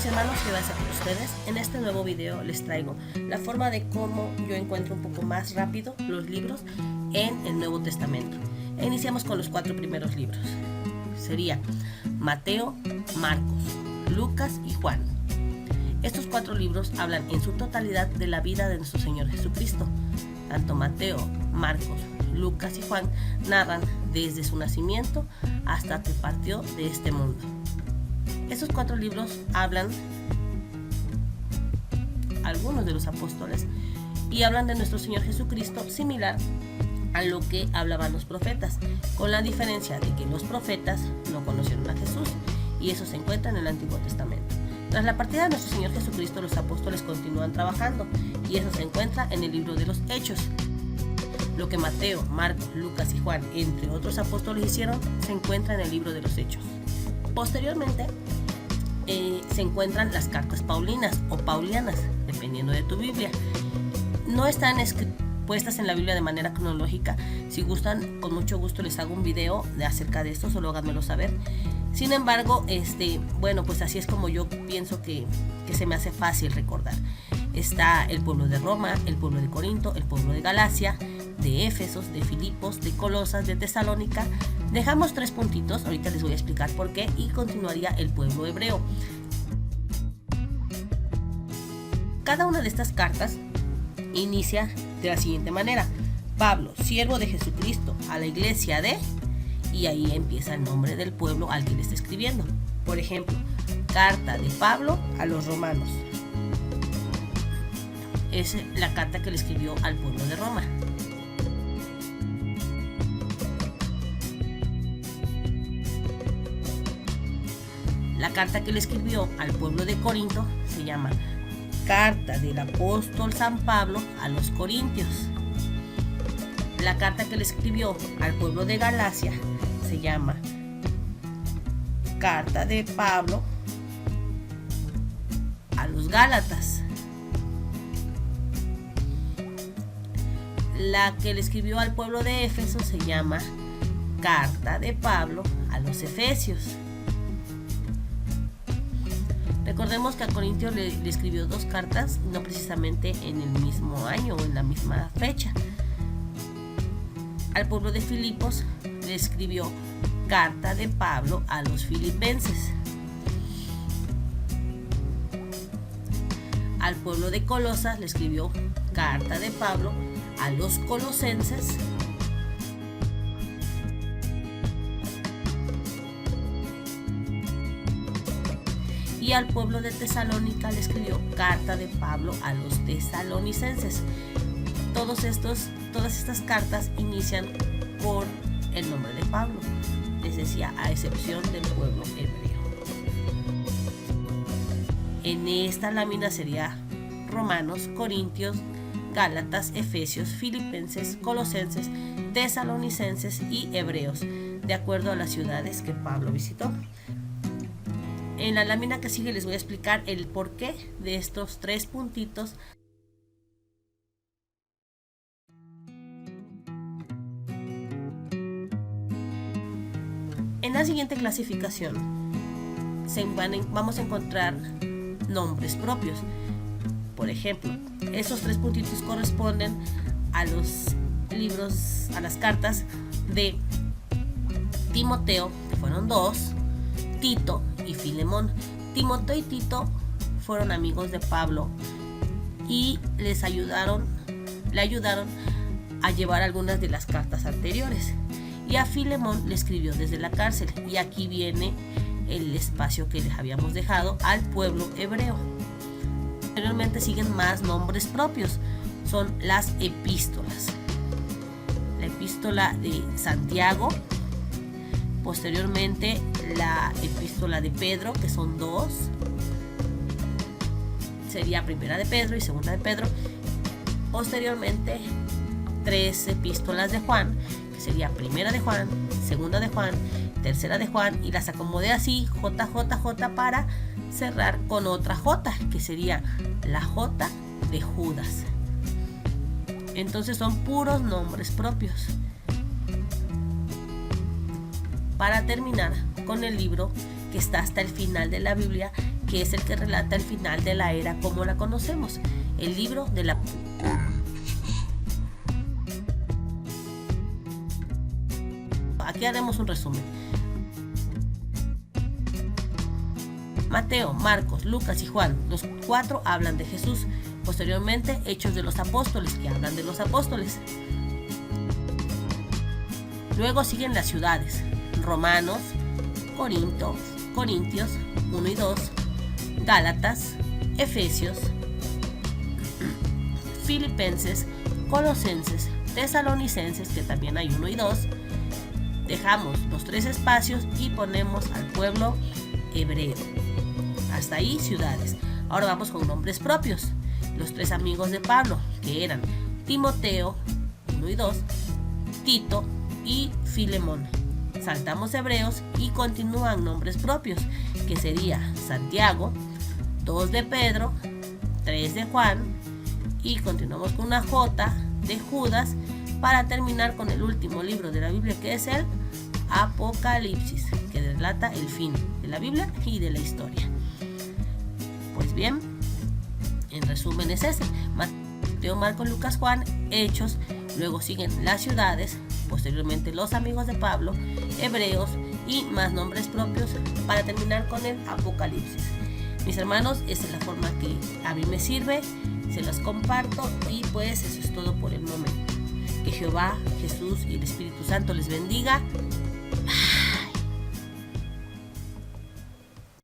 Mis hermanos, ¿qué va a hacer con ustedes? En este nuevo video les traigo la forma de cómo yo encuentro un poco más rápido los libros en el Nuevo Testamento. Iniciamos con los 4 primeros libros. Sería Mateo, Marcos, Lucas y Juan. Estos 4 libros hablan en su totalidad de la vida de nuestro Señor Jesucristo. Tanto Mateo, Marcos, Lucas y Juan narran desde su nacimiento hasta que partió de este mundo. Estos 4 libros hablan algunos de los apóstoles y hablan de nuestro Señor Jesucristo, similar a lo que hablaban los profetas, con la diferencia de que los profetas no conocieron a Jesús y eso se encuentra en el Antiguo Testamento. Tras la partida de nuestro Señor Jesucristo, los apóstoles continúan trabajando y eso se encuentra en el libro de los Hechos. Lo que Mateo, Marcos, Lucas y Juan, entre otros apóstoles, hicieron se encuentra en el libro de los Hechos. Posteriormente se encuentran las cartas paulinas o paulianas, dependiendo de tu Biblia. No están puestas en la Biblia de manera cronológica. Si gustan, con mucho gusto les hago un video acerca de esto, solo háganmelo saber. Sin embargo, bueno, pues así es como yo pienso que se me hace fácil recordar. Está el pueblo de Roma, el pueblo de Corinto, el pueblo de Galacia, de Éfesos, de Filipos, de Colosas, de Tesalónica. Dejamos 3 puntitos, ahorita les voy a explicar por qué, y continuaría el pueblo hebreo. Cada una de estas cartas inicia de la siguiente manera: Pablo, siervo de Jesucristo, a la iglesia de... y ahí empieza el nombre del pueblo al que le está escribiendo. Por ejemplo, carta de Pablo a los romanos. Es la carta que le escribió al pueblo de Roma. La carta que le escribió al pueblo de Corinto se llama Carta del apóstol San Pablo a los Corintios. La carta que le escribió al pueblo de Galacia se llama Carta de Pablo a los Gálatas. La que le escribió al pueblo de Éfeso se llama Carta de Pablo a los Efesios. Recordemos que a Corintios le escribió 2 cartas, no precisamente en el mismo año o en la misma fecha. Al pueblo de Filipos le escribió Carta de Pablo a los Filipenses. Al pueblo de Colosas le escribió Carta de Pablo a los Colosenses. Y al pueblo de Tesalónica le escribió Carta de Pablo a los tesalonicenses. Todas estas cartas inician con el nombre de Pablo, les decía, a excepción del pueblo hebreo. En esta lámina sería Romanos, Corintios, Gálatas, Efesios, Filipenses, Colosenses, Tesalonicenses y Hebreos, de acuerdo a las ciudades que Pablo visitó. En la lámina que sigue les voy a explicar el porqué de estos 3 puntitos. En la siguiente clasificación vamos a encontrar nombres propios. Por ejemplo, esos 3 puntitos corresponden a los libros, a las cartas de Timoteo, que fueron 2, Tito y Filemón. Timoteo y Tito fueron amigos de Pablo y le ayudaron a llevar algunas de las cartas anteriores. Y a Filemón le escribió desde la cárcel. Y aquí viene el espacio que les habíamos dejado al pueblo hebreo. Anteriormente siguen más nombres propios. Son las epístolas. La epístola de Santiago. Posteriormente la epístola de Pedro, que son 2. Sería primera de Pedro y segunda de Pedro. Posteriormente 3 epístolas de Juan, que sería primera de Juan, segunda de Juan, tercera de Juan, y las acomodé así, JJJ, para cerrar con otra J, que sería la J de Judas. Entonces son puros nombres propios. Para terminar con el libro, que está hasta el final de la Biblia, que es el que relata el final de la era como la conocemos, el libro de la... Aquí haremos un resumen. Mateo, Marcos, Lucas y Juan, los 4 hablan de Jesús. Posteriormente, Hechos de los Apóstoles, que hablan de los apóstoles. Luego siguen las ciudades: Romanos, Corintios 1 y 2, Gálatas, Efesios, Filipenses, Colosenses, Tesalonicenses, que también hay 1 y 2. Dejamos los 3 espacios y ponemos al pueblo hebreo. Hasta ahí ciudades. Ahora vamos con nombres propios. Los 3 amigos de Pablo, que eran Timoteo 1 y 2, Tito y Filemón. Saltamos hebreos y continúan nombres propios, que sería Santiago, 2 de Pedro, 3 de Juan, y continuamos con una J de Judas para terminar con el último libro de la Biblia, que es el Apocalipsis, que relata el fin de la Biblia y de la historia. Pues bien, en resumen es ese: Mateo, Marcos, Lucas, Juan, Hechos, luego siguen las ciudades, posteriormente los amigos de Pablo, hebreos y más nombres propios para terminar con el Apocalipsis. Mis hermanos, esa es la forma que a mí me sirve, se las comparto y pues eso es todo por el momento. Que Jehová, Jesús y el Espíritu Santo les bendiga